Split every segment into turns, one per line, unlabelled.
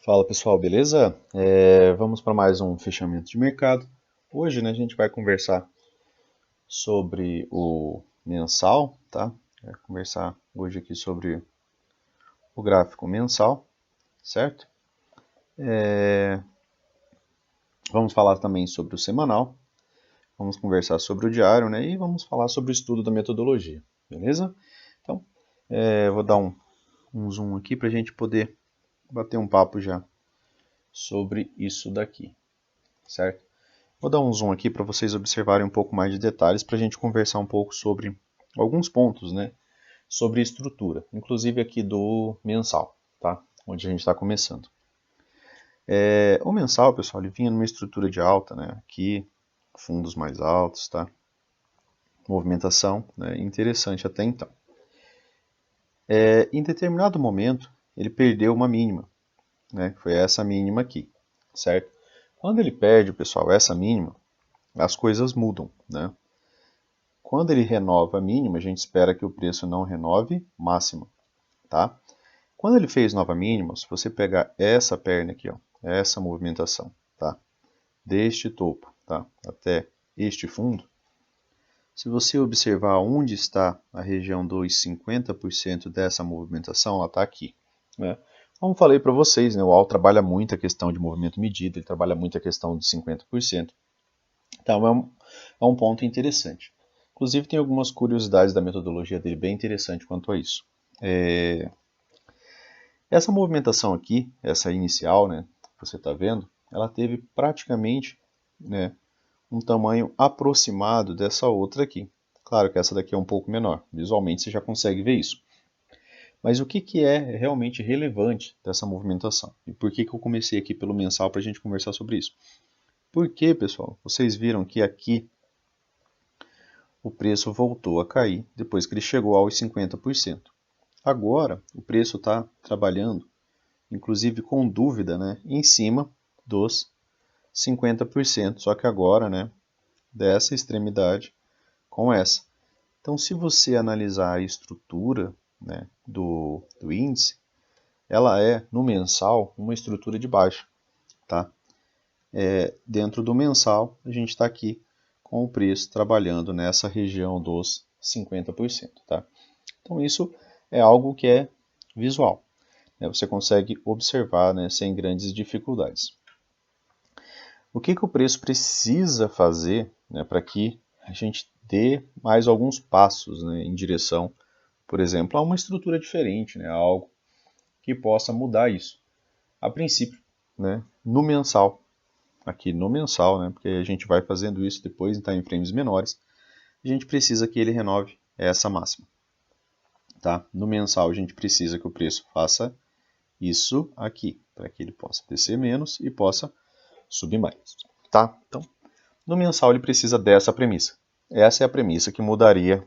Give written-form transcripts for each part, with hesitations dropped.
Fala pessoal, beleza? Vamos para mais um fechamento de mercado. Hoje, né, a gente vai conversar sobre o mensal, tá? Vai conversar hoje aqui sobre o gráfico mensal, certo? Vamos falar também sobre o semanal, vamos conversar sobre o diário, né? E vamos falar sobre o estudo da metodologia, beleza? Então, vou dar um zoom aqui para a gente poder bater um papo já sobre isso daqui, certo? Vou dar um zoom aqui para vocês observarem um pouco mais de detalhes para a gente conversar um pouco sobre alguns pontos, né? Sobre estrutura, inclusive aqui do mensal, tá? Onde a gente está começando. O mensal, pessoal, ele vinha numa estrutura de alta, né? Aqui, fundos mais altos, tá? Movimentação, né? Interessante até então. Em determinado momento, ele perdeu uma mínima, né? Foi essa mínima aqui, certo? Quando ele perde, pessoal, essa mínima, as coisas mudam, né? Quando ele renova a mínima, a gente espera que o preço não renove máxima, tá? Quando ele fez nova mínima, se você pegar essa perna aqui, ó, essa movimentação, tá? Deste topo, tá? Até este fundo, se você observar onde está a região dos 50% dessa movimentação, ela está aqui, né? Como falei para vocês, né, o AL trabalha muito a questão de movimento medido, ele trabalha muito a questão de 50%. Então é um ponto interessante. Inclusive tem algumas curiosidades da metodologia dele bem interessante quanto a isso. Essa movimentação aqui, essa inicial, né, que você está vendo, ela teve praticamente, né, um tamanho aproximado dessa outra aqui. Claro que essa daqui é um pouco menor, visualmente você já consegue ver isso. Mas o que é realmente relevante dessa movimentação? E por que eu comecei aqui pelo mensal para a gente conversar sobre isso? Porque, pessoal, vocês viram que aqui o preço voltou a cair depois que ele chegou aos 50%. Agora, o preço está trabalhando, inclusive com dúvida, né, em cima dos 50%, só que agora, né, dessa extremidade com essa. Então, se você analisar a estrutura, né, do índice, ela é, no mensal, uma estrutura de baixa. Tá? Dentro do mensal, a gente está aqui com o preço trabalhando nessa região dos 50%. Tá? Então, isso é algo que é visual. Né? Você consegue observar, né, sem grandes dificuldades. O que o preço precisa fazer, né, para que a gente dê mais alguns passos, né, em direção, por exemplo, a uma estrutura diferente, né, a algo que possa mudar isso. A princípio, né, no mensal, aqui no mensal, né, porque a gente vai fazendo isso depois em time frames menores, a gente precisa que ele renove essa máxima. Tá? No mensal, a gente precisa que o preço faça isso aqui, para que ele possa descer menos e possa subir mais. Tá? Então, no mensal, ele precisa dessa premissa. Essa é a premissa que mudaria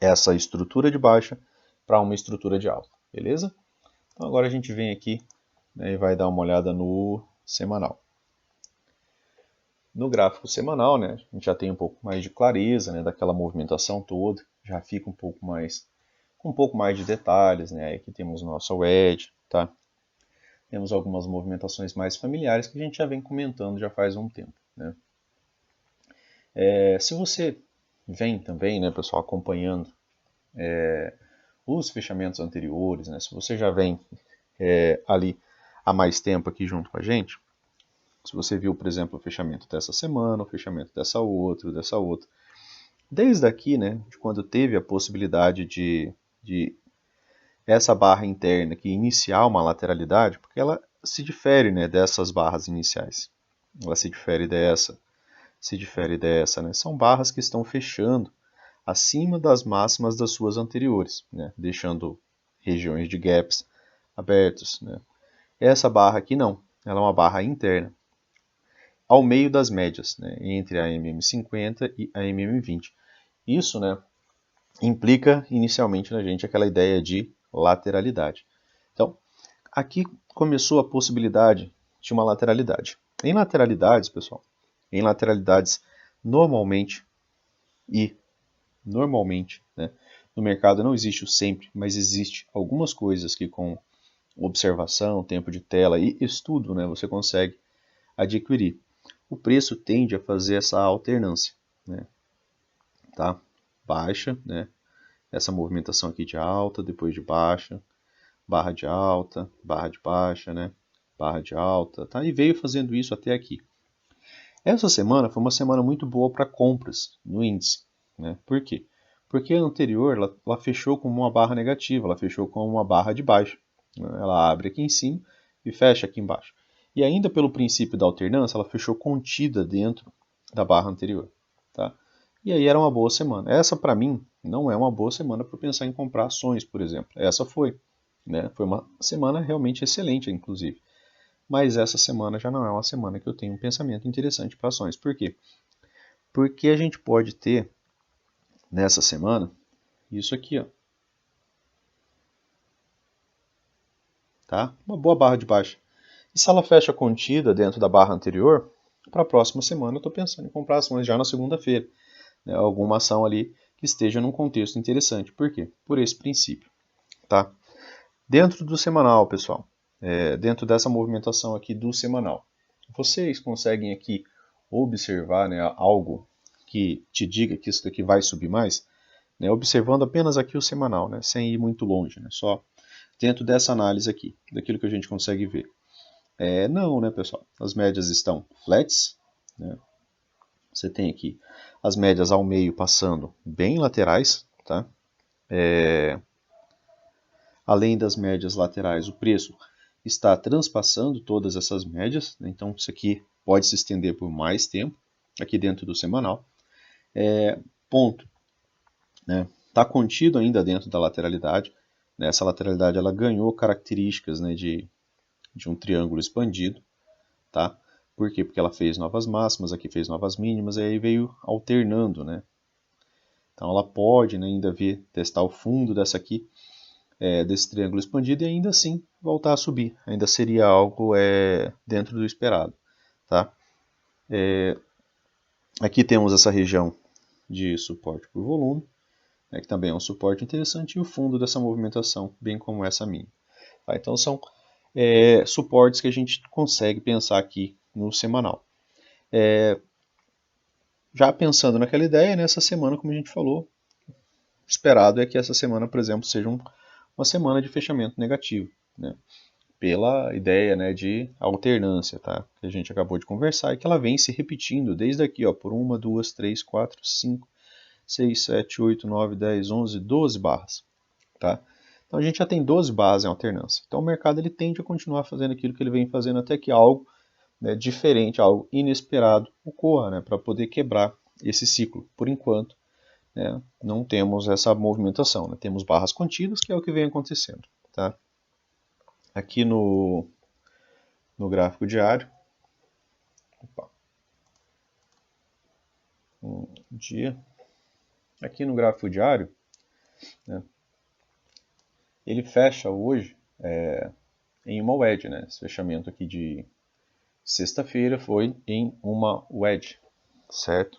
essa estrutura de baixa para uma estrutura de alta. Beleza? Então, agora a gente vem aqui, né, e vai dar uma olhada no semanal. No gráfico semanal, né, a gente já tem um pouco mais de clareza, né, daquela movimentação toda, já fica um pouco mais de detalhes, né? Aqui temos o nosso wedge, tá? Temos algumas movimentações mais familiares que a gente já vem comentando já faz um tempo, né? Se você vem também, né, pessoal, acompanhando os fechamentos anteriores, né? Se você já vem ali há mais tempo aqui junto com a gente, se você viu, por exemplo, o fechamento dessa semana, o fechamento dessa outra, desde aqui, né, de quando teve a possibilidade de essa barra interna que iniciar uma lateralidade, porque ela se difere, né, dessas barras iniciais. Ela se difere dessa, né? São barras que estão fechando acima das máximas das suas anteriores, né, deixando regiões de gaps abertos, né? Essa barra aqui não, ela é uma barra interna, ao meio das médias, né, entre a MM50 e a MM20. Isso, né, implica inicialmente na gente aquela ideia de lateralidade. Então, aqui começou a possibilidade de uma lateralidade. Em lateralidades, pessoal, em lateralidades normalmente e normalmente, né, no mercado não existe o sempre, mas existe algumas coisas que com observação, tempo de tela e estudo, né, você consegue adquirir. O preço tende a fazer essa alternância, né, tá? Baixa, né, essa movimentação aqui de alta, depois de baixa, barra de alta, barra de baixa, né, barra de alta, tá? E veio fazendo isso até aqui. Essa semana foi uma semana muito boa para compras no índice, né? Por quê? Porque a anterior ela fechou com uma barra negativa, ela fechou com uma barra de baixo, né? Ela abre aqui em cima e fecha aqui embaixo. E ainda pelo princípio da alternância, ela fechou contida dentro da barra anterior, tá? E aí era uma boa semana. Essa para mim não é uma boa semana para pensar em comprar ações, por exemplo. Essa foi, né? Foi uma semana realmente excelente, inclusive. Mas essa semana já não é uma semana que eu tenho um pensamento interessante para ações. Por quê? Porque a gente pode ter nessa semana isso aqui, ó, tá? Uma boa barra de baixa. E se ela fecha contida dentro da barra anterior, para a próxima semana eu estou pensando em comprar ações já na segunda-feira, né? Alguma ação ali que esteja num contexto interessante. Por quê? Por esse princípio, tá? Dentro do semanal, pessoal, dentro dessa movimentação aqui do semanal, vocês conseguem aqui observar, né, algo que te diga que isso daqui vai subir mais, né, observando apenas aqui o semanal, né, sem ir muito longe, né, só dentro dessa análise aqui, daquilo que a gente consegue ver. Não, né, pessoal? As médias estão flats, né? Você tem aqui as médias ao meio passando bem laterais, tá? Além das médias laterais, o preço está transpassando todas essas médias, né? Então isso aqui pode se estender por mais tempo, aqui dentro do semanal. Ponto, né? Está contido ainda dentro da lateralidade, né? Essa lateralidade ela ganhou características, né, de um triângulo expandido, tá? Por quê? Porque ela fez novas máximas, aqui fez novas mínimas, e aí veio alternando, né? Então ela pode, né, ainda testar o fundo dessa aqui, desse triângulo expandido e ainda assim voltar a subir. Ainda seria algo dentro do esperado, tá? Aqui temos essa região de suporte por volume, né, que também é um suporte interessante, e o fundo dessa movimentação, bem como essa mínima. Tá? Então são suportes que a gente consegue pensar aqui no semanal. Já pensando naquela ideia, nessa semana, como a gente falou, esperado é que essa semana, por exemplo, seja uma semana de fechamento negativo, né? Pela ideia, né, de alternância, tá? Que a gente acabou de conversar e que ela vem se repetindo desde aqui, ó, por 1, 2, 3, 4, 5, 6, 7, 8, 9, 10, 11, 12 barras, tá? Então a gente já tem 12 barras em alternância. Então o mercado ele tende a continuar fazendo aquilo que ele vem fazendo até que algo, né, diferente, algo inesperado ocorra, né, para poder quebrar esse ciclo. Por enquanto, né, não temos essa movimentação, né? Temos barras contidas, que é o que vem acontecendo, tá? Aqui no gráfico diário, opa, um dia, aqui no gráfico diário, né, ele fecha hoje em uma wedge, né? Esse fechamento aqui de sexta-feira foi em uma wedge, certo?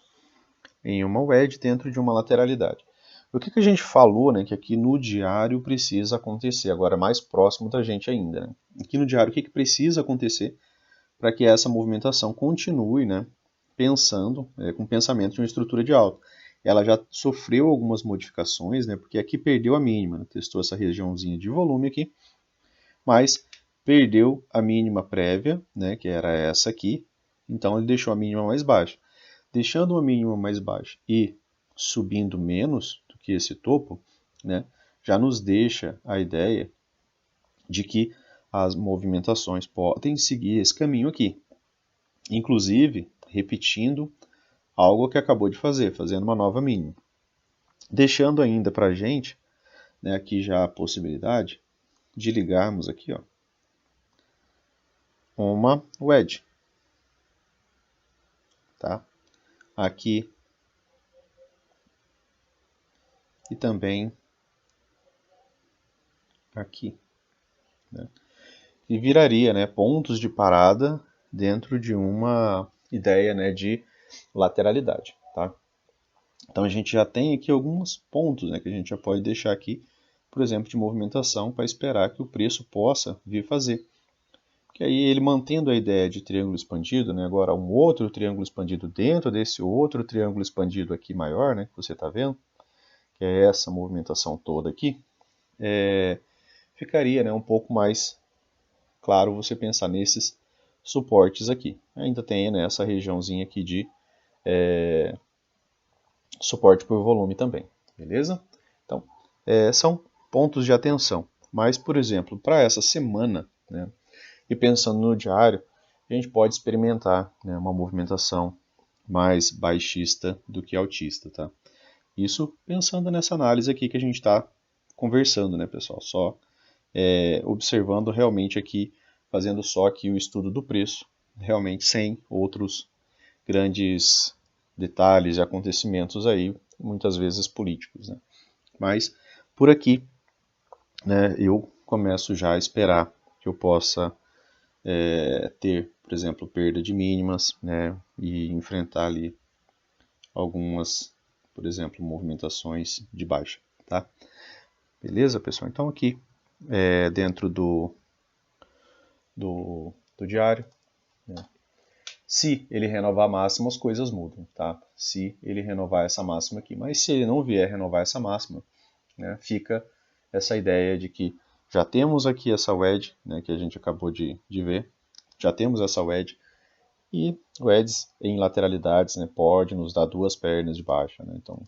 Em uma wedge dentro de uma lateralidade. O que a gente falou, né, que aqui no diário precisa acontecer, agora mais próximo da gente ainda, né? Aqui no diário o que precisa acontecer para que essa movimentação continue, né, pensando, com pensamento de uma estrutura de alta. Ela já sofreu algumas modificações, né, porque aqui perdeu a mínima, né, testou essa regiãozinha de volume aqui, mas perdeu a mínima prévia, né, que era essa aqui, então ele deixou a mínima mais baixa. Deixando uma mínima mais baixa e subindo menos do que esse topo, né, já nos deixa a ideia de que as movimentações podem seguir esse caminho aqui. Inclusive, repetindo algo que acabou de fazer, fazendo uma nova mínima. Deixando ainda para a gente, né, aqui já a possibilidade de ligarmos aqui, ó, uma wedge, tá? Aqui e também aqui, né? E viraria, né, pontos de parada dentro de uma ideia, né, de lateralidade, tá? Então a gente já tem aqui alguns pontos, né, que a gente já pode deixar aqui por exemplo, de movimentação para esperar que o preço possa vir fazer. Que aí ele mantendo a ideia de triângulo expandido, né, agora um outro triângulo expandido dentro desse outro triângulo expandido aqui maior, né, que você está vendo, que é essa movimentação toda aqui, ficaria, né, um pouco mais claro você pensar nesses suportes aqui. Ainda tem, né, essa regiãozinha aqui de suporte por volume também, beleza? Então, são pontos de atenção. Mas, por exemplo, para essa semana, né, e pensando no diário, a gente pode experimentar, né, uma movimentação mais baixista do que altista, tá? Isso pensando nessa análise aqui que a gente está conversando, né, pessoal? Só observando realmente aqui, fazendo só aqui o estudo do preço, realmente sem outros grandes detalhes e acontecimentos aí, muitas vezes políticos, né? Mas por aqui, né, eu começo já a esperar que eu possa ter, por exemplo, perda de mínimas, né, e enfrentar ali algumas, por exemplo, movimentações de baixa, tá? Beleza, pessoal? Então aqui, dentro do diário, né, se ele renovar a máxima, as coisas mudam, tá? Se ele renovar essa máxima aqui. Mas se ele não vier renovar essa máxima, né, fica essa ideia de que já temos aqui essa wedge, né, que a gente acabou de ver, já temos essa wedge, e o wedges em lateralidades, né, pode nos dar duas pernas de baixa, né, então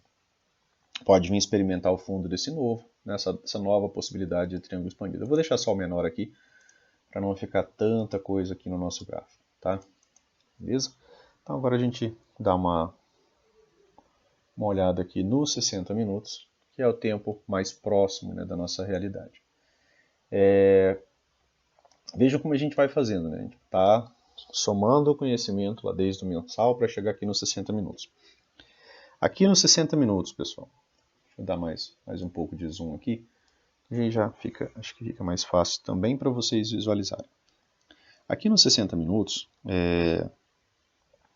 pode vir experimentar o fundo desse novo, né, essa nova possibilidade de triângulo expandido. Eu vou deixar só o menor aqui, para não ficar tanta coisa aqui no nosso gráfico, tá? Beleza? Então agora a gente dá uma olhada aqui nos 60 minutos, que é o tempo mais próximo, né, da nossa realidade. Veja como a gente vai fazendo, né? A gente está somando o conhecimento lá desde o mensal para chegar aqui nos 60 minutos. Aqui nos 60 minutos, pessoal, deixa eu dar mais um pouco de zoom aqui, e já fica, acho que fica mais fácil também para vocês visualizarem. Aqui nos 60 minutos,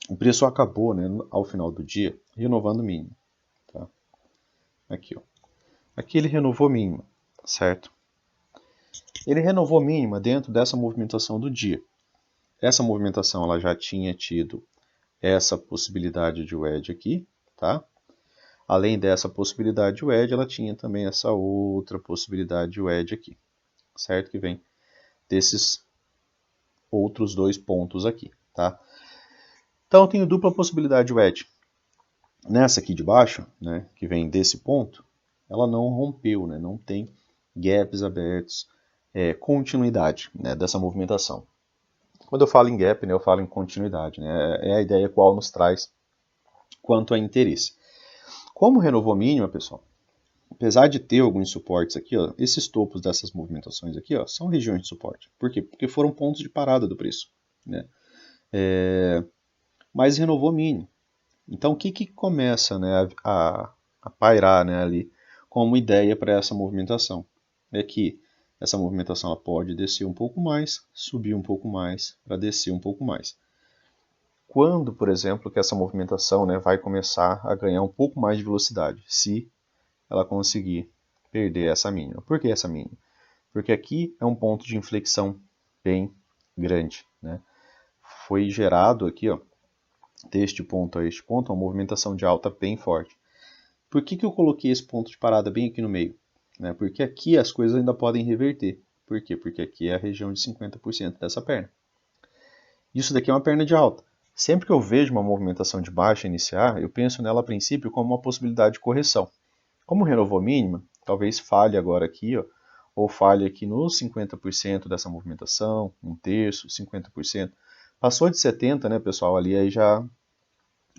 o preço acabou, né, ao final do dia, renovando o mínimo. Tá? Aqui, ó. Aqui ele renovou mínima, certo? Ele renovou mínima dentro dessa movimentação do dia. Essa movimentação ela já tinha tido essa possibilidade de wedge aqui, tá? Além dessa possibilidade de wedge, ela tinha também essa outra possibilidade de wedge aqui, certo? Que vem desses outros dois pontos aqui, tá? Então eu tenho dupla possibilidade de wedge. Nessa aqui de baixo, né, que vem desse ponto, ela não rompeu, né, não tem gaps abertos, continuidade, né, dessa movimentação. Quando eu falo em gap, né, eu falo em continuidade, né, é a ideia qual nos traz quanto a interesse. Como renovou mínima, pessoal, apesar de ter alguns suportes aqui, ó, esses topos dessas movimentações aqui, ó, são regiões de suporte. Por quê? Porque foram pontos de parada do preço, né? Mas renovou mínimo. Então, o que começa, né, a pairar, né, ali como ideia para essa movimentação? É que essa movimentação ela pode descer um pouco mais, subir um pouco mais, para descer um pouco mais. Quando, por exemplo, que essa movimentação, né, vai começar a ganhar um pouco mais de velocidade, se ela conseguir perder essa mínima. Por que essa mínima? Porque aqui é um ponto de inflexão bem grande, né? Foi gerado aqui, ó, deste ponto a este ponto, uma movimentação de alta bem forte. Por que eu coloquei esse ponto de parada bem aqui no meio? Né? Porque aqui as coisas ainda podem reverter. Por quê? Porque aqui é a região de 50% dessa perna. Isso daqui é uma perna de alta. Sempre que eu vejo uma movimentação de baixa iniciar, eu penso nela a princípio como uma possibilidade de correção. Como renovou mínima, talvez falhe agora aqui, ó, ou falhe aqui nos 50% dessa movimentação, um terço, 50%. Passou de 70%, né, pessoal, ali aí já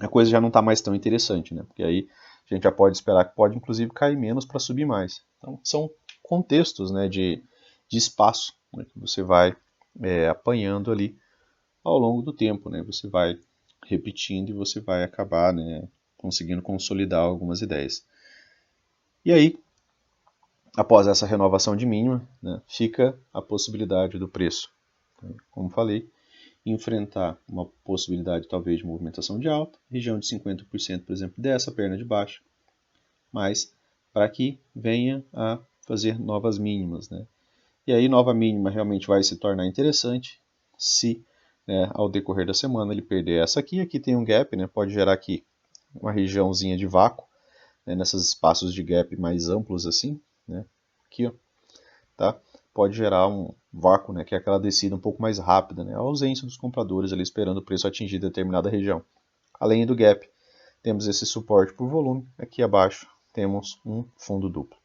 a coisa já não está mais tão interessante, né? Porque aí a gente já pode esperar que pode inclusive cair menos para subir mais. Então são contextos, né, de espaço, né, que você vai apanhando ali ao longo do tempo, né? Você vai repetindo e você vai acabar, né, conseguindo consolidar algumas ideias. E aí, após essa renovação de mínima, né, fica a possibilidade do preço, como falei, enfrentar uma possibilidade talvez de movimentação de alta, região de 50%, por exemplo, dessa perna de baixo, mas para que venha a fazer novas mínimas, né? E aí nova mínima realmente vai se tornar interessante se, né, ao decorrer da semana ele perder essa aqui, aqui tem um gap, né? Pode gerar aqui uma regiãozinha de vácuo, né, nesses espaços de gap mais amplos assim, né? Aqui, ó, tá? Pode gerar um vácuo, né, que é aquela descida um pouco mais rápida, né? A ausência dos compradores ali esperando o preço atingir determinada região. Além do gap, temos esse suporte por volume, aqui abaixo temos um fundo duplo.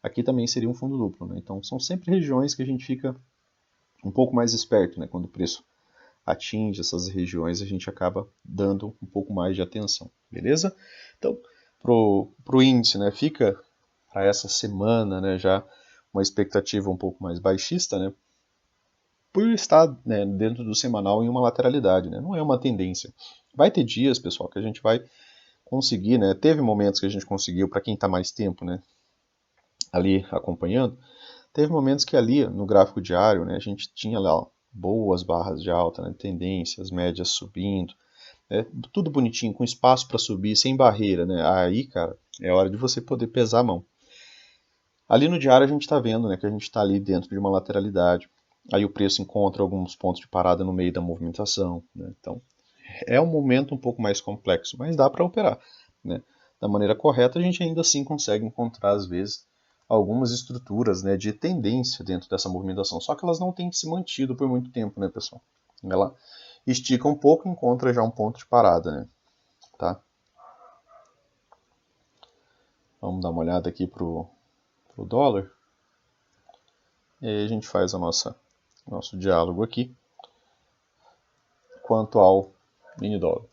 Aqui também seria um fundo duplo, né? Então são sempre regiões que a gente fica um pouco mais esperto, né? Quando o preço atinge essas regiões, a gente acaba dando um pouco mais de atenção, beleza? Então, pro índice, né, fica para essa semana, né, já uma expectativa um pouco mais baixista, né, por estar, né, dentro do semanal em uma lateralidade, né, não é uma tendência. Vai ter dias, pessoal, que a gente vai conseguir, né, teve momentos que a gente conseguiu, para quem está mais tempo, né, ali acompanhando, teve momentos que ali no gráfico diário, né, a gente tinha lá boas barras de alta, né, tendências, médias subindo, né, tudo bonitinho, com espaço para subir, sem barreira, né, aí, cara, é hora de você poder pesar a mão. Ali no diário a gente está vendo, né, que a gente está ali dentro de uma lateralidade, aí o preço encontra alguns pontos de parada no meio da movimentação, né, então é um momento um pouco mais complexo, mas dá para operar, né. Da maneira correta a gente ainda assim consegue encontrar às vezes algumas estruturas, né, de tendência dentro dessa movimentação, só que elas não têm se mantido por muito tempo, né, pessoal? Ela estica um pouco e encontra já um ponto de parada, né? Tá? Vamos dar uma olhada aqui pro dólar. E aí a gente faz nosso diálogo aqui quanto ao mini dólar.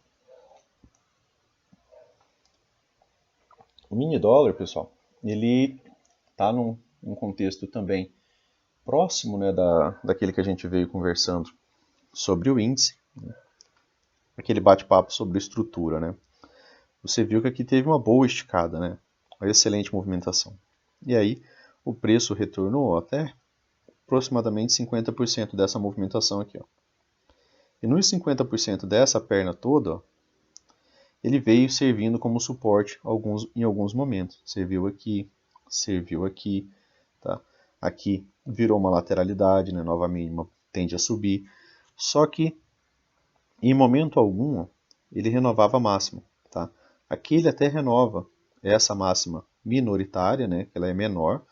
O mini dólar, pessoal, ele está num contexto também próximo, né, daquele que a gente veio conversando sobre o índice, né? Aquele bate-papo sobre estrutura, né? Você viu que aqui teve uma boa esticada, né? Uma excelente movimentação. E aí o preço retornou até aproximadamente 50% dessa movimentação aqui, ó. E nos 50% dessa perna toda, ó, ele veio servindo como suporte em alguns momentos. Serviu aqui, tá? Aqui virou uma lateralidade, né? Nova mínima tende a subir. Só que em momento algum ele renovava a máxima, tá? Aqui ele até renova essa máxima minoritária, né? Que ela é menor,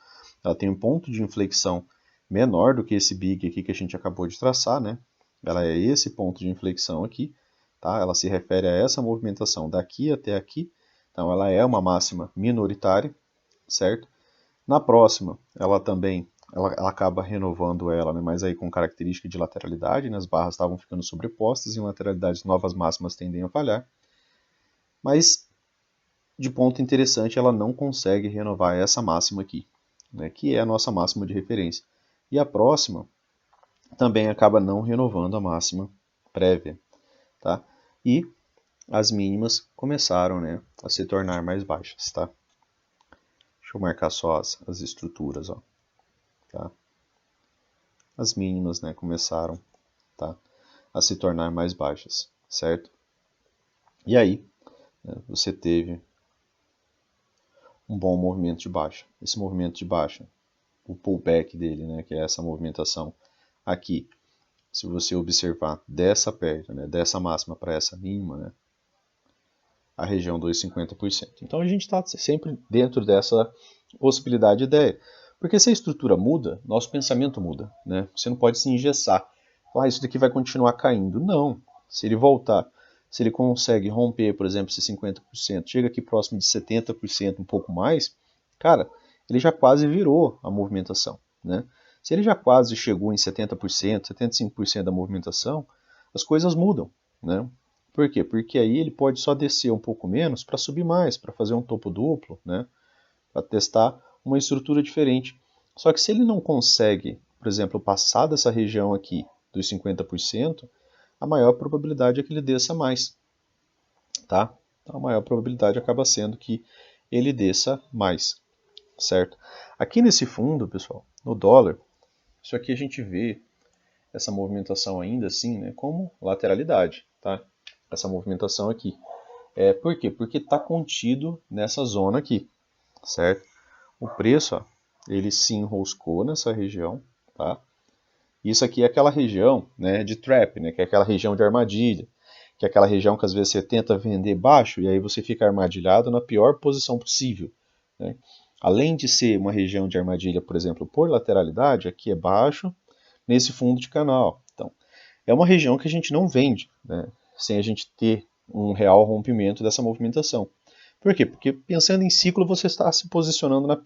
ela tem um ponto de inflexão menor do que esse big aqui que a gente acabou de traçar, né? Ela é esse ponto de inflexão aqui, tá? Ela se refere a essa movimentação daqui até aqui, então ela é uma máxima minoritária, certo? Na próxima, ela acaba renovando ela, né? Mas aí com característica de lateralidade, né? As barras estavam ficando sobrepostas, e em lateralidades novas máximas tendem a falhar. Mas, de ponto interessante, ela não consegue renovar essa máxima aqui, né? Que é a nossa máxima de referência. E a próxima também acaba não renovando a máxima prévia, tá? E as mínimas começaram, né, a se tornar mais baixas, tá? Deixa eu marcar só as estruturas, ó, tá? As mínimas, né, começaram, tá, a se tornar mais baixas, certo? E aí, né, você teve um bom movimento de baixa. Esse movimento de baixa, o pullback dele, né, que é essa movimentação aqui, se você observar dessa perna, né, dessa máxima para essa mínima, né, a região dos 50%. Então a gente está sempre dentro dessa possibilidade de ideia. Porque se a estrutura muda, nosso pensamento muda, né? Você não pode se engessar. Falar, isso daqui vai continuar caindo. Não. Se ele voltar, se ele consegue romper, por exemplo, esses 50%, chega aqui próximo de 70%, um pouco mais, cara, ele já quase virou a movimentação, né? Se ele já quase chegou em 70%, 75% da movimentação, as coisas mudam, né? Por quê? Porque aí ele pode só descer um pouco menos para subir mais, para fazer um topo duplo, né? Para testar uma estrutura diferente. Só que se ele não consegue, por exemplo, passar dessa região aqui dos 50%, a maior probabilidade é que ele desça mais, tá? Então, a maior probabilidade acaba sendo que ele desça mais, certo? Aqui nesse fundo, pessoal, no dólar, isso aqui a gente vê essa movimentação ainda assim, né, como lateralidade, tá? Essa movimentação aqui. Por quê? Porque está contido nessa zona aqui, certo? O preço, ó, ele se enroscou nessa região, tá? Isso aqui é aquela região, né, de trap, né, que é aquela região de armadilha, que é aquela região que às vezes você tenta vender baixo e aí você fica armadilhado na pior posição possível, né? Além de ser uma região de armadilha, por exemplo, por lateralidade, aqui é baixo, nesse fundo de canal. Então, é uma região que a gente não vende, né, sem a gente ter um real rompimento dessa movimentação. Por quê? Porque pensando em ciclo, você está se posicionando no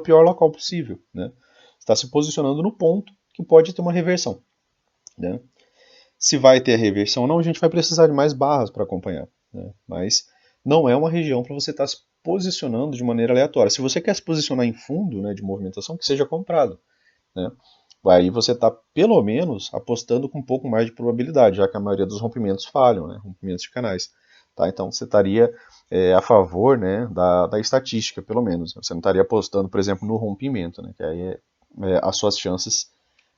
pior local possível, né? Está se posicionando no ponto que pode ter uma reversão, né? Se vai ter a reversão ou não, a gente vai precisar de mais barras para acompanhar, né? Mas não é uma região para você estar se posicionando de maneira aleatória. Se você quer se posicionar em fundo, né, de movimentação, que seja comprado, né? Aí você está, pelo menos, apostando com um pouco mais de probabilidade, já que a maioria dos rompimentos falham, né? Rompimentos de canais. Tá? Então você estaria a favor, né, da estatística, pelo menos. Você não estaria apostando, por exemplo, no rompimento, né? Que aí as suas chances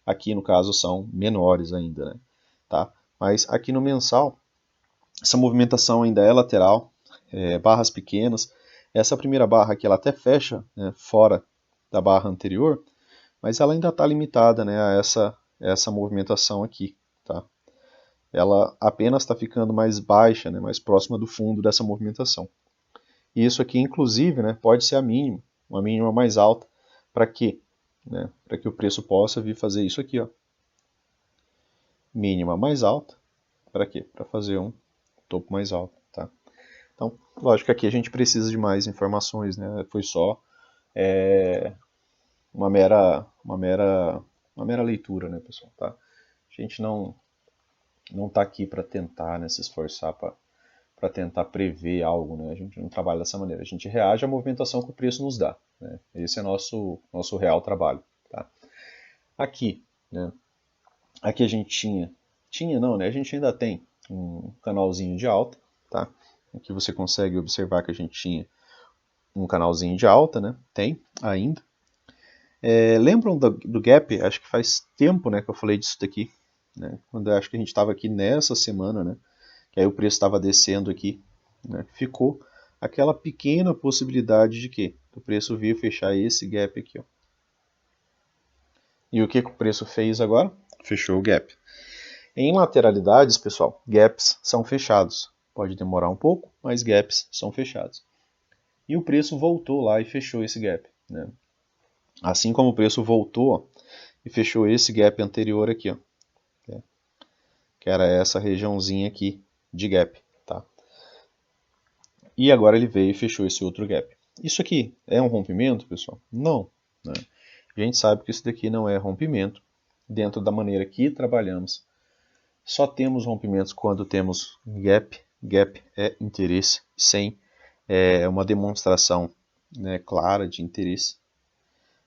aqui, no caso, são menores ainda. Né? Tá? Mas aqui no mensal, essa movimentação ainda é lateral, barras pequenas. Essa primeira barra aqui, ela até fecha, né, fora da barra anterior, mas ela ainda está limitada, né, a essa movimentação aqui. Tá? Ela apenas está ficando mais baixa, né, mais próxima do fundo dessa movimentação. E isso aqui, inclusive, né, pode ser a mínima, uma mínima mais alta. Para quê? Né, para que o preço possa vir fazer isso aqui. Ó. Mínima mais alta. Para quê? Para fazer um topo mais alto. Tá? Então, lógico que aqui a gente precisa de mais informações. Né? Foi só uma mera leitura, né, pessoal? Tá? A gente não está aqui para tentar, né, se esforçar para tentar prever algo, né? A gente não trabalha dessa maneira. A gente reage à movimentação que o preço nos dá. Né? Esse é nosso real trabalho. Tá? Aqui, né? Aqui a gente tinha não, né? A gente ainda tem um canalzinho de alta, tá? Aqui você consegue observar que a gente tinha um canalzinho de alta, né? Tem ainda. Lembram do gap? Acho que faz tempo, né, que eu falei disso daqui. Né? Quando eu acho que a gente estava aqui nessa semana, né? Que aí o preço estava descendo aqui. Né? Ficou aquela pequena possibilidade de que o preço vir fechar esse gap aqui. Ó. E o que o preço fez agora? Fechou o gap. Em lateralidades, pessoal, gaps são fechados. Pode demorar um pouco, mas gaps são fechados. E o preço voltou lá e fechou esse gap. Né? Assim como o preço voltou e fechou esse gap anterior aqui, ó, que era essa regiãozinha aqui de gap. Tá? E agora ele veio e fechou esse outro gap. Isso aqui é um rompimento, pessoal? Não. Né? A gente sabe que isso daqui não é rompimento dentro da maneira que trabalhamos. Só temos rompimentos quando temos gap. Gap é interesse sem uma demonstração, né, clara de interesse.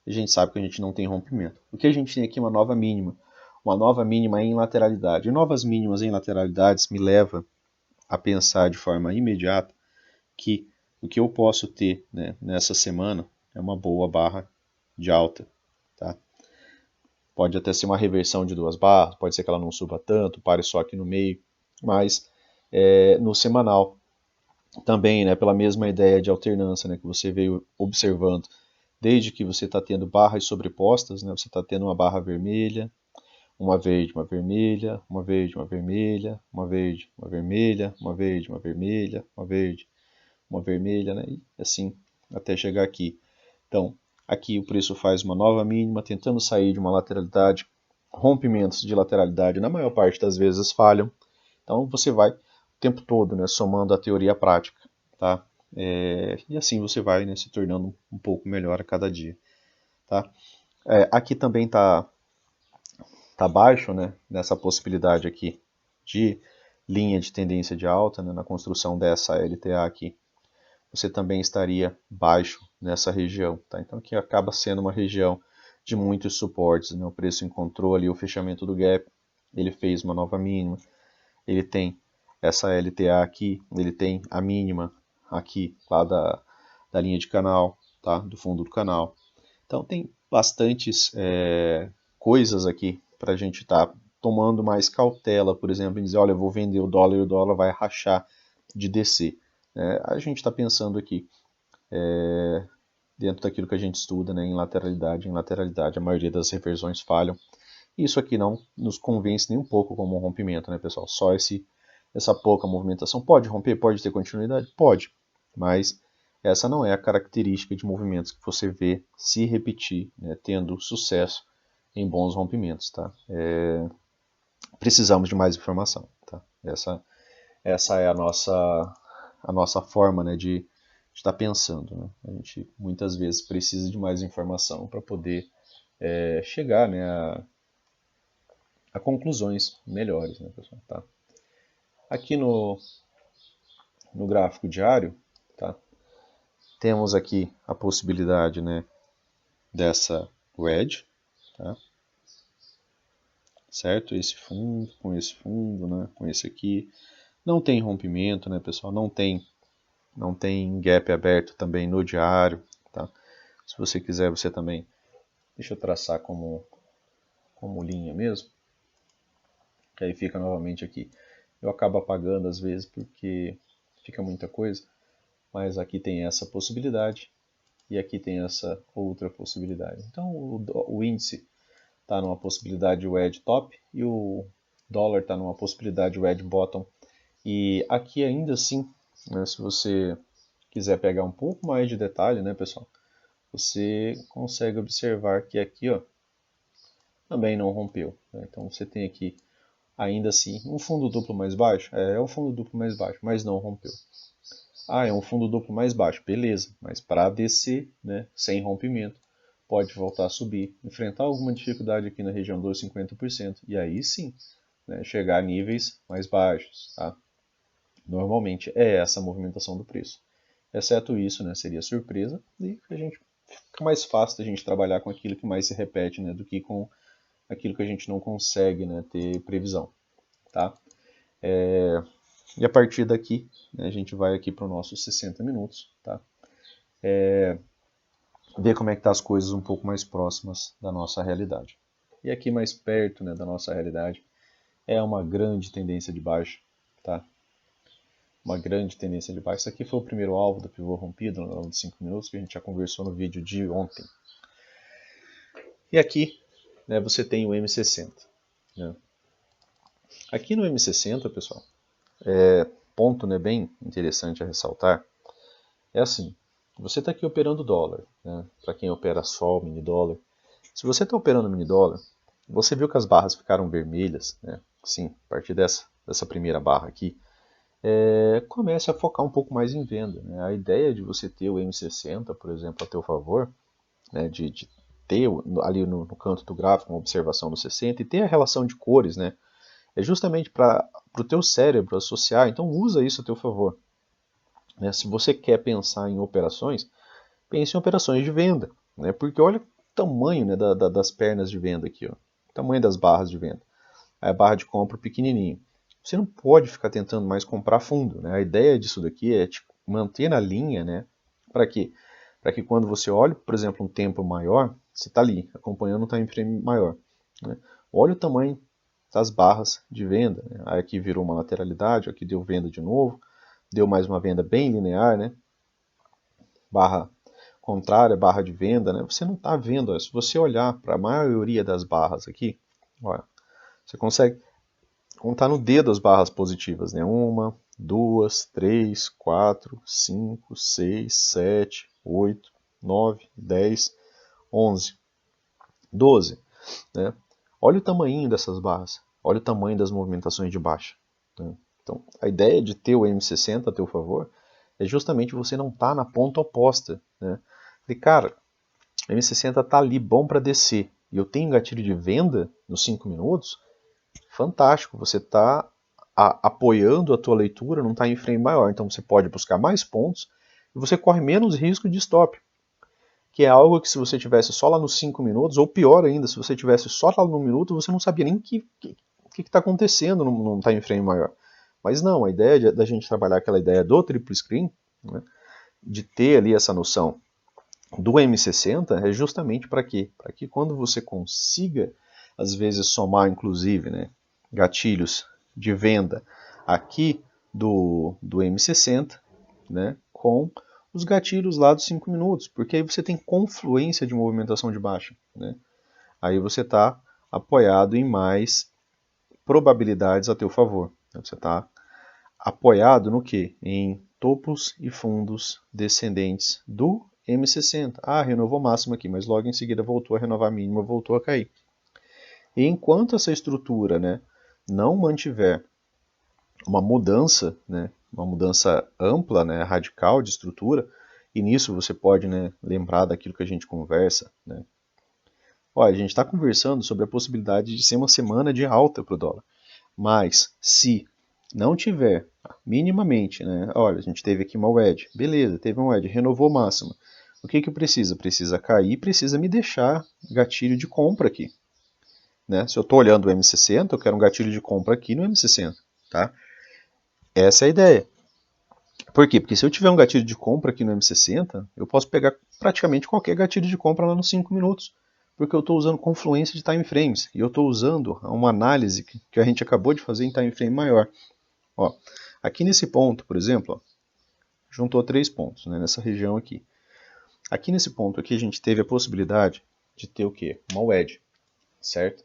A gente sabe que a gente não tem rompimento. O que a gente tem aqui é uma nova mínima. Uma nova mínima em lateralidade. E novas mínimas em lateralidades me leva a pensar de forma imediata que o que eu posso ter, né, nessa semana é uma boa barra de alta. Tá? Pode até ser uma reversão de duas barras, pode ser que ela não suba tanto, pare só aqui no meio, mas no semanal também, né, pela mesma ideia de alternância, né, que você veio observando, desde que você está tendo barras sobrepostas, né, você está tendo uma barra vermelha, uma verde, uma vermelha, uma verde, uma vermelha, uma verde, uma vermelha, uma verde, uma vermelha, uma verde, uma vermelha, né, e assim até chegar aqui. Então, aqui o preço faz uma nova mínima, tentando sair de uma lateralidade. Rompimentos de lateralidade, na maior parte das vezes, falham. Então, você vai o tempo todo, né, somando a teoria à prática. Tá? E assim você vai, né, se tornando um pouco melhor a cada dia. Tá? Aqui também tá baixo, né, nessa possibilidade aqui de linha de tendência de alta, né, na construção dessa LTA aqui. Você também estaria baixo nessa região. Tá? Então aqui acaba sendo uma região de muitos suportes. Né? O preço encontrou ali o fechamento do gap, ele fez uma nova mínima, ele tem essa LTA aqui, ele tem a mínima aqui lá da linha de canal, tá? Do fundo do canal. Então tem bastantes coisas aqui para a gente estar tomando mais cautela, por exemplo, em dizer, olha, eu vou vender o dólar e o dólar vai rachar de descer. A gente está pensando aqui dentro daquilo que a gente estuda, né, em lateralidade. Em lateralidade, a maioria das reversões falham. Isso aqui não nos convence nem um pouco como um rompimento, né, pessoal? Só essa pouca movimentação. Pode romper? Pode ter continuidade? Pode. Mas essa não é a característica de movimentos que você vê se repetir, né, tendo sucesso em bons rompimentos, tá? Precisamos de mais informação, tá? Essa é a nossa forma, né, de estar pensando, né? A gente muitas vezes precisa de mais informação para poder chegar, né, a conclusões melhores, né, pessoal? Tá? Aqui no gráfico diário, tá? Temos aqui a possibilidade, né, dessa wedge, tá? Certo? Esse fundo, né, com esse aqui. Não tem rompimento, né, pessoal? Não tem gap aberto também no diário, tá? Se você quiser, você também... Deixa eu traçar como linha mesmo, que aí fica novamente aqui. Eu acabo apagando às vezes porque fica muita coisa, mas aqui tem essa possibilidade e aqui tem essa outra possibilidade. Então o índice está numa possibilidade de wedge top e o dólar está numa possibilidade de wedge bottom. E aqui ainda assim, né, se você quiser pegar um pouco mais de detalhe, né, pessoal, você consegue observar que aqui, ó, também não rompeu, né? Então você tem aqui ainda assim um fundo duplo mais baixo, é um fundo duplo mais baixo, mas não rompeu. Ah, é um fundo duplo mais baixo, beleza, mas para descer, né, sem rompimento, pode voltar a subir, enfrentar alguma dificuldade aqui na região dos 50%, e aí sim, né, chegar a níveis mais baixos, tá? Normalmente é essa a movimentação do preço. Exceto isso, né, seria surpresa, e a gente fica mais fácil a gente trabalhar com aquilo que mais se repete, né, do que com aquilo que a gente não consegue, né, ter previsão, tá? E a partir daqui, né, a gente vai aqui para os nossos 60 minutos, tá? Ver como é que tá as coisas um pouco mais próximas da nossa realidade. E aqui mais perto, né, da nossa realidade é uma grande tendência de baixa, tá? Uma grande tendência de baixa. Isso aqui foi o primeiro alvo do pivô rompido no longo de 5 minutos, que a gente já conversou no vídeo de ontem. E aqui, né, você tem o M60. Né? Aqui no M60, pessoal, ponto, né, bem interessante a ressaltar, é assim, você está aqui operando dólar, né, para quem opera só o mini dólar. Se você está operando mini dólar, você viu que as barras ficaram vermelhas, né? Sim, a partir dessa primeira barra aqui, comece a focar um pouco mais em venda. Né? A ideia de você ter o M60, por exemplo, a teu favor, né, de ter ali no canto do gráfico uma observação no 60 e ter a relação de cores, né, é justamente para o teu cérebro associar, então usa isso a teu favor. Né? Se você quer pensar em operações, pense em operações de venda, né? Porque olha o tamanho, né, das pernas de venda aqui, ó. O tamanho das barras de venda. A barra de compra pequenininho. Você não pode ficar tentando mais comprar fundo, né? A ideia disso daqui é te manter na linha, né? Para quê? Para que quando você olha, por exemplo, um tempo maior, você está ali, acompanhando um time frame maior. Né? Olha o tamanho das barras de venda. Né? Aí aqui virou uma lateralidade, aqui deu venda de novo, deu mais uma venda bem linear, né? Barra contrária, barra de venda, né? Você não está vendo. Ó, se você olhar para a maioria das barras aqui, olha, você consegue contar no dedo as barras positivas, né? 1, 2, 3, 4, 5, 6, 7, 8, 9, 10, 11, 12. Né? Olha o tamanho dessas barras. Olha o tamanho das movimentações de baixa. Né? Então, a ideia de ter o M60 a teu favor é justamente você não estar na ponta oposta. Né? E, cara, o M60 está ali bom para descer e eu tenho gatilho de venda nos 5 minutos, fantástico. Você está apoiando a tua leitura num time frame maior. Então você pode buscar mais pontos e você corre menos risco de stop. Que é algo que se você tivesse só lá nos 5 minutos, ou pior ainda, se você tivesse só lá no minuto, você não sabia nem o que está acontecendo num time frame maior. Mas não, a ideia da gente trabalhar aquela ideia do triple screen, né, de ter ali essa noção do M60, é justamente para quê? Para que quando você consiga, às vezes, somar, inclusive, né, gatilhos de venda aqui do M60, né, com os gatilhos lá dos 5 minutos, porque aí você tem confluência de movimentação de baixa, né? Aí você está apoiado em mais probabilidades a teu favor. Você está apoiado no quê? Em topos e fundos descendentes do M60. Ah, renovou máximo aqui, mas logo em seguida voltou a renovar mínima, voltou a cair. E enquanto essa estrutura, né, não mantiver uma mudança, né, uma mudança ampla, né, radical de estrutura, e nisso você pode, né, lembrar daquilo que a gente conversa, né? Olha, a gente está conversando sobre a possibilidade de ser uma semana de alta para o dólar, mas se não tiver minimamente, né, olha, a gente teve aqui uma wedge, beleza, teve uma wedge, renovou máxima, o que que precisa? Precisa cair, precisa me deixar gatilho de compra aqui, né? Se eu estou olhando o M60, eu quero um gatilho de compra aqui no M60, tá? Essa é a ideia. Por quê? Porque se eu tiver um gatilho de compra aqui no M60, eu posso pegar praticamente qualquer gatilho de compra lá nos 5 minutos, porque eu estou usando confluência de time frames, e eu estou usando uma análise que a gente acabou de fazer em time frame maior. Ó, aqui nesse ponto, por exemplo, ó, juntou 3 pontos, né, nessa região aqui. Aqui nesse ponto aqui a gente teve a possibilidade de ter o quê? Uma wedge, certo?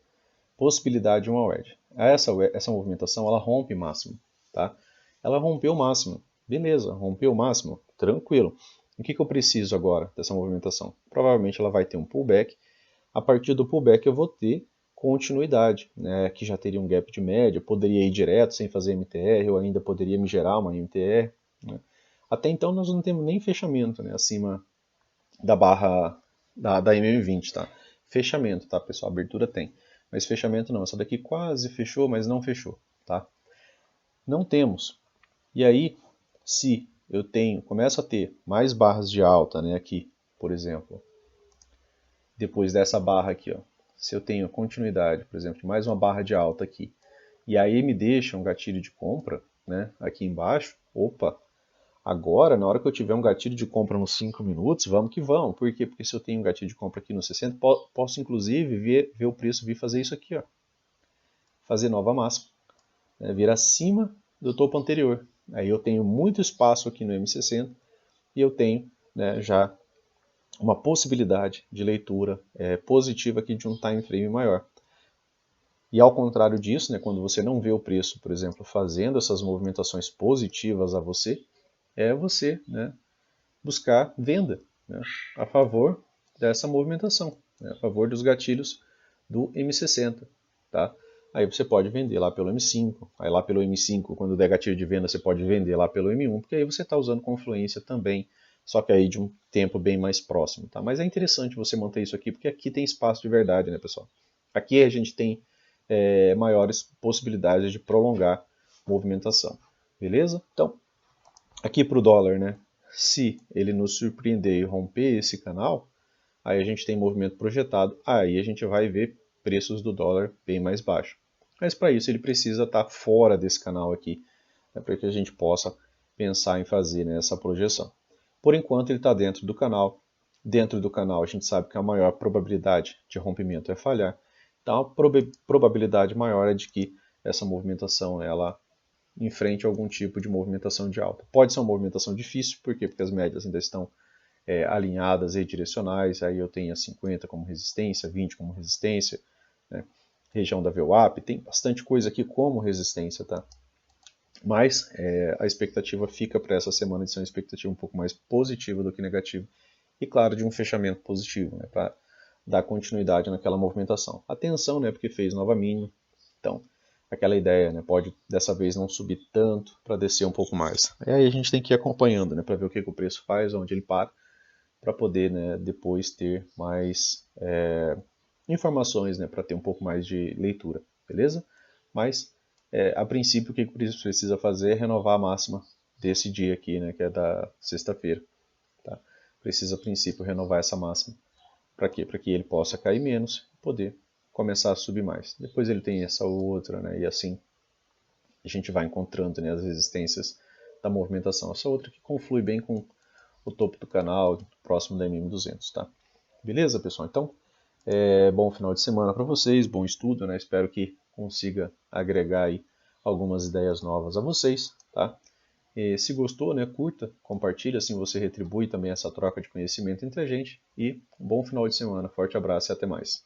Possibilidade de uma wedge. Essa movimentação ela rompe máximo, tá? Ela rompeu o máximo, beleza, rompeu o máximo, tranquilo. O que eu preciso agora dessa movimentação? Provavelmente ela vai ter um pullback. A partir do pullback eu vou ter continuidade, né? Aqui já teria um gap de média, poderia ir direto sem fazer MTR, ou ainda poderia me gerar uma MTR, né? Até então nós não temos nem fechamento, né, acima da barra da MM20, tá? Fechamento, tá, pessoal? Abertura tem. Mas fechamento não. Essa daqui quase fechou, mas não fechou, tá? Não temos. E aí, se eu começo a ter mais barras de alta, né, aqui, por exemplo, depois dessa barra aqui, ó, se eu tenho continuidade, por exemplo, de mais uma barra de alta aqui, e aí me deixa um gatilho de compra, né, aqui embaixo, opa, agora, na hora que eu tiver um gatilho de compra nos 5 minutos, vamos que vamos. Por quê? Porque se eu tenho um gatilho de compra aqui nos 60, posso inclusive ver o preço vir fazer isso aqui, ó. Fazer nova máxima, né? Vir acima do topo anterior. Aí eu tenho muito espaço aqui no M60 e eu tenho, né, já uma possibilidade de leitura positiva aqui de um time frame maior. E ao contrário disso, né, quando você não vê o preço, por exemplo, fazendo essas movimentações positivas a você, é você, né, buscar venda, né, a favor dessa movimentação, né, a favor dos gatilhos do M60. Tá? Aí você pode vender lá pelo M5, aí lá pelo M5, quando der gatilho de venda, você pode vender lá pelo M1, porque aí você está usando confluência também, só que aí de um tempo bem mais próximo. Tá? Mas é interessante você manter isso aqui, porque aqui tem espaço de verdade, né, pessoal? Aqui a gente tem maiores possibilidades de prolongar movimentação. Beleza? Então, aqui para o dólar, né? Se ele nos surpreender e romper esse canal, aí a gente tem movimento projetado, aí a gente vai ver preços do dólar bem mais baixos. Mas para isso ele precisa estar fora desse canal aqui, né, para que a gente possa pensar em fazer, né, essa projeção. Por enquanto ele está dentro do canal. Dentro do canal a gente sabe que a maior probabilidade de rompimento é falhar. Então a probabilidade maior é de que essa movimentação ela enfrente algum tipo de movimentação de alta. Pode ser uma movimentação difícil, por quê? Porque as médias ainda estão alinhadas e direcionais, aí eu tenho a 50 como resistência, 20 como resistência, né? Região da VWAP, tem bastante coisa aqui como resistência, tá? Mas a expectativa fica para essa semana de ser uma expectativa um pouco mais positiva do que negativa, e claro, de um fechamento positivo, né? Para dar continuidade naquela movimentação. Atenção, né? Porque fez nova mínima, então aquela ideia, né? Pode dessa vez não subir tanto para descer um pouco mais. E aí a gente tem que ir acompanhando, né? Para ver o que o preço faz, onde ele para poder, né, depois ter mais informações, né, para ter um pouco mais de leitura, beleza? Mas a princípio o que o preço precisa fazer é renovar a máxima desse dia aqui, né, que é da sexta-feira. Tá? Precisa a princípio renovar essa máxima. Para quê? Para que ele possa cair menos e poder começar a subir mais. Depois ele tem essa outra, né, e assim a gente vai encontrando, né, as resistências da movimentação. Essa outra que conflui bem com o topo do canal, próximo da MM200, tá? Beleza, pessoal? Então, bom final de semana para vocês, bom estudo, né? Espero que consiga agregar aí algumas ideias novas a vocês, tá? E se gostou, né, curta, compartilha, assim você retribui também essa troca de conhecimento entre a gente. E bom final de semana. Forte abraço e até mais.